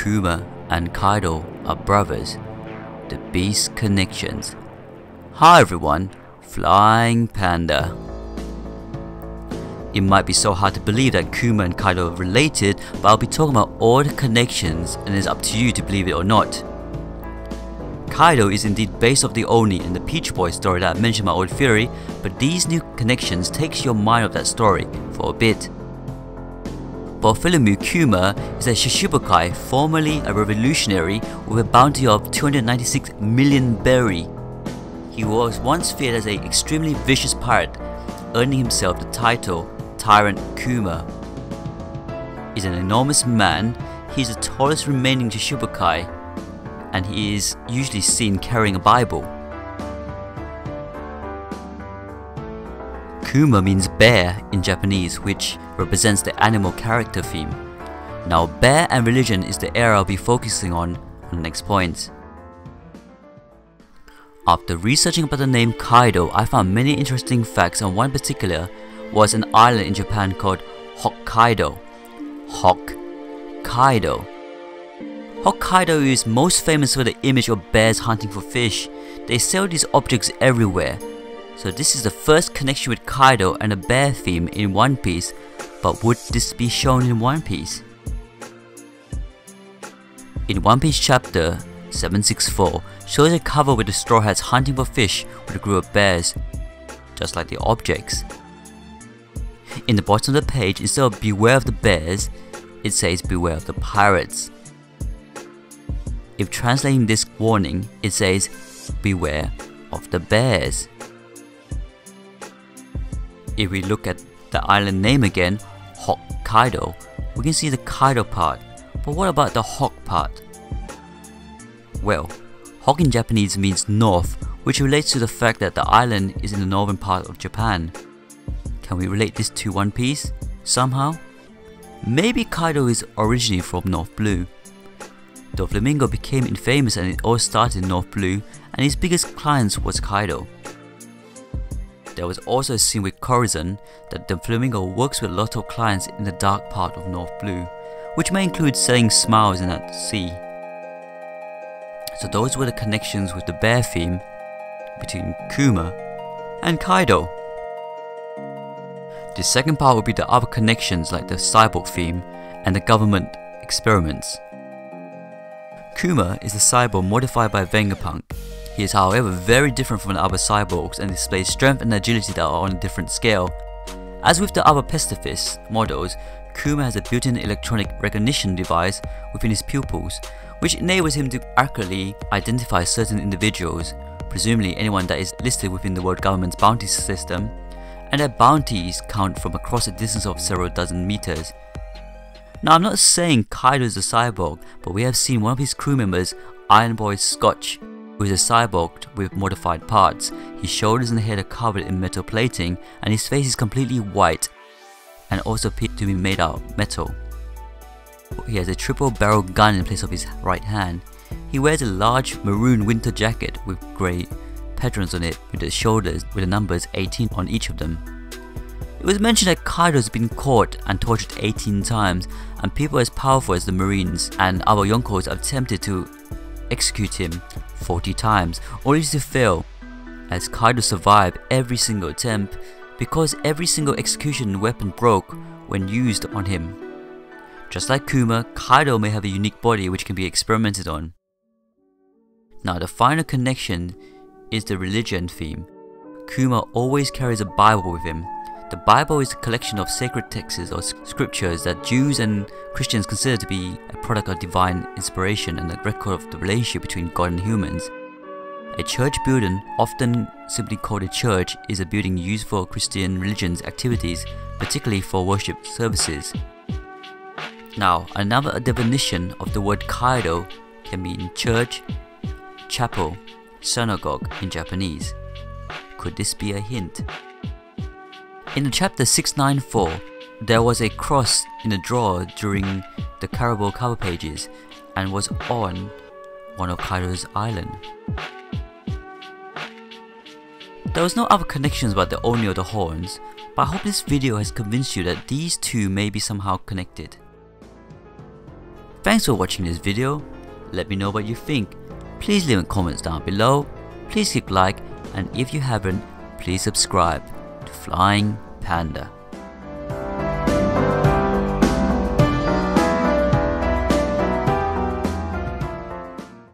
Kuma and Kaido are brothers. The Beast Connections. Hi everyone, Flying Panda. It might be so hard to believe that Kuma and Kaido are related, but I'll be talking about all the connections and it's up to you to believe it or not. Kaido is indeed based off the Oni and the Peach Boy story that I mentioned in my old theory, but these new connections takes your mind off that story for a bit. Bartholomew Kuma is a Shishibukai, formerly a revolutionary with a bounty of 296 million berry. He was once feared as an extremely vicious pirate, earning himself the title Tyrant Kuma. He's an enormous man. He's the tallest remaining Shishibukai, and he is usually seen carrying a Bible. Kuma means bear in Japanese, which represents the animal character theme. Now, bear and religion is the area I'll be focusing on the next point. After researching about the name Kaido, I found many interesting facts, and one particular was an island in Japan called Hokkaido. Hokkaido. Hokkaido is most famous for the image of bears hunting for fish. They sell these objects everywhere. So this is the first connection with Kaido and a bear theme in One Piece, but would this be shown in One Piece? In One Piece chapter 764 shows a cover with the Straw Hats hunting for fish with a group of bears, just like the objects. In the bottom of the page, instead of beware of the bears, it says beware of the pirates. If translating this warning, it says beware of the bears. If we look at the island name again, Hokkaido, we can see the Kaido part, but what about the Hok part? Well, Hok in Japanese means north, which relates to the fact that the island is in the northern part of Japan. Can we relate this to One Piece? Somehow? Maybe Kaido is originally from North Blue. Doflamingo became infamous and it all started in North Blue, and his biggest client was Kaido. There was also a scene with Corazon that Doflamingo works with a lot of clients in the dark part of North Blue, which may include selling smiles in that sea. So those were the connections with the bear theme between Kuma and Kaido. The second part would be the other connections like the cyborg theme and the government experiments. Kuma is a cyborg modified by Vegapunk. He is however very different from the other cyborgs and displays strength and agility that are on a different scale. As with the other Pestifist models, Kuma has a built-in electronic recognition device within his pupils, which enables him to accurately identify certain individuals, presumably anyone that is listed within the world government's bounty system, and their bounties count from across a distance of several dozen meters. Now, I'm not saying Kaido is a cyborg, but we have seen one of his crew members, Iron Boy Scotch, who is a cyborg with modified parts. His shoulders and head are covered in metal plating, and his face is completely white and also appears to be made out of metal. He has a triple barrel gun in place of his right hand. He wears a large maroon winter jacket with grey patrons on it with the shoulders with the numbers 18 on each of them. It was mentioned that Kaido has been caught and tortured 18 times, and people as powerful as the Marines and other Yonkos have attempted to execute him 40 times, only to fail, as Kaido survived every single attempt because every single execution weapon broke when used on him. Just like Kuma, Kaido may have a unique body which can be experimented on. Now, the final connection is the religion theme. Kuma always carries a Bible with him. The Bible is a collection of sacred texts or scriptures that Jews and Christians consider to be a product of divine inspiration and a record of the relationship between God and humans. A church building, often simply called a church, is a building used for Christian religion's activities, particularly for worship services. Now, another definition of the word Kaido can mean church, chapel, synagogue in Japanese. Could this be a hint? In the chapter 694, there was a cross in a drawer during the Caribou cover pages and was on one of Kaido's island. There was no other connections about the Oni or the horns, but I hope this video has convinced you that these two may be somehow connected. Thanks for watching this video. Let me know what you think. Please leave comments down below. Please click like, and if you haven't, please subscribe to Flying Panda.